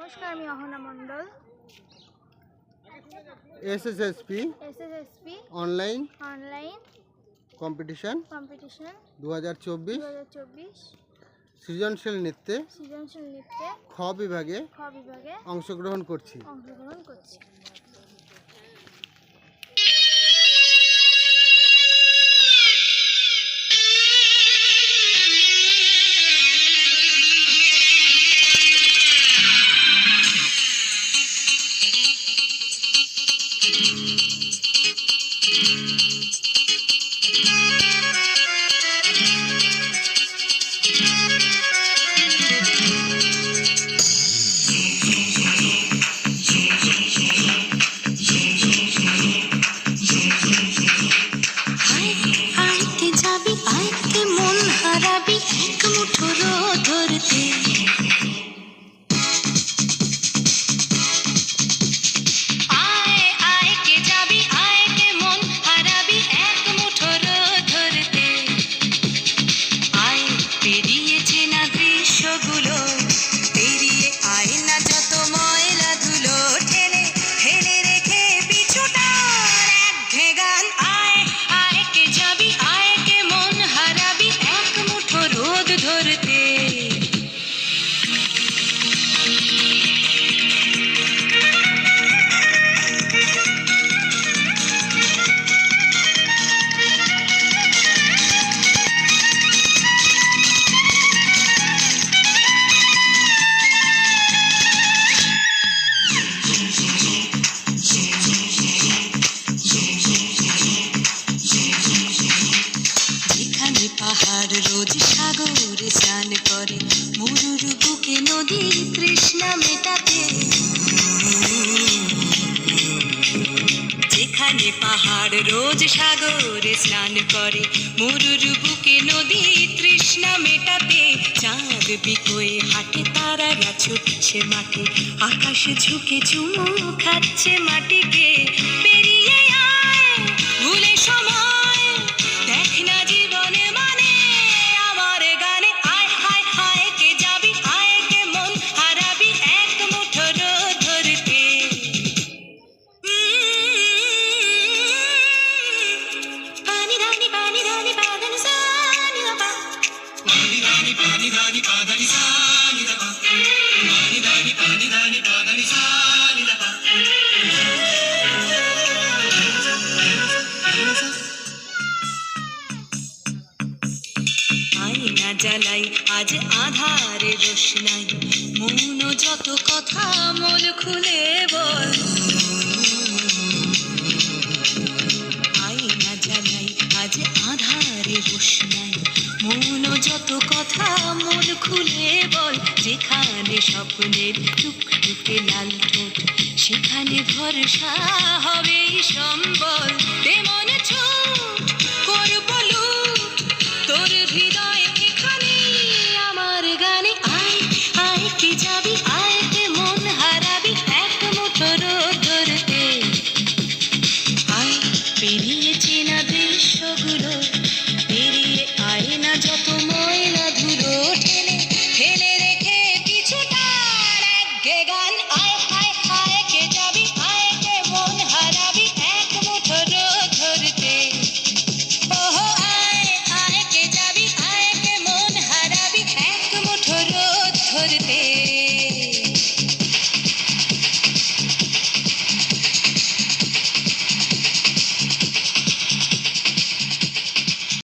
নমস্কার, আমি অহনা মণ্ডল। এসএসএসপি online competition 2024 সৃজনশীল নৃত্যে খ বিভাগে অংশগ্রহণ করছি। পাহাড় রোজ সাগরে স্নান করে, মরুর বুকে নদীর তৃষ্ণা মেটাতে। যেখানে পাহাড় রোজ সাগরে স্নান করে, মরুর বুকে নদীর তৃষ্ণা মেটাতে। চাঁদ বিকোয়ে হাঁটে, তারারা ছুটছে মাঠে, আকাশে ঝুঁকে চুমু খাচ্ছে মাটিকে। পেরিয়ে আয় ভুলে সময়, দেখ না জীবনে মানে আমার গানে। আয় হায় হায় কে যাবি, আয় কে মন হারাবি এক মুঠো রোদ ধরতে। পানি রানি পানি রানি পাদানি সানি রাপা, পানি রানি পাদানি সানি রাপা, পানি রানি পাদানি সানি রাপা। আয়না জ্বালাই আজ আধারে রোশনাই, মৌন যত কথা মন খুলে বল। আয়না জ্বালাই আজ আধারে রোশনাই, মৌন যত কথা মন খুলে বল। যেখানে স্বপ্নের টুকটুকে লাল ঠোঁট, সেখানে ভরসা হবে সম্বল। তেমন ছুট করব লুট তোর হৃদয় এখানে আমার গানে। আয় আয় কে যাবি, আয় কে মন হারাবি এক মুঠো রোদ ধরতে। আয় পেরিয়ে চেনা দৃশ্যগুলো, পেরিয়ে আয় না যত ময়লা ধুলো, ঠেলে ঠেলে রেখে কিছুটা এক গেগা।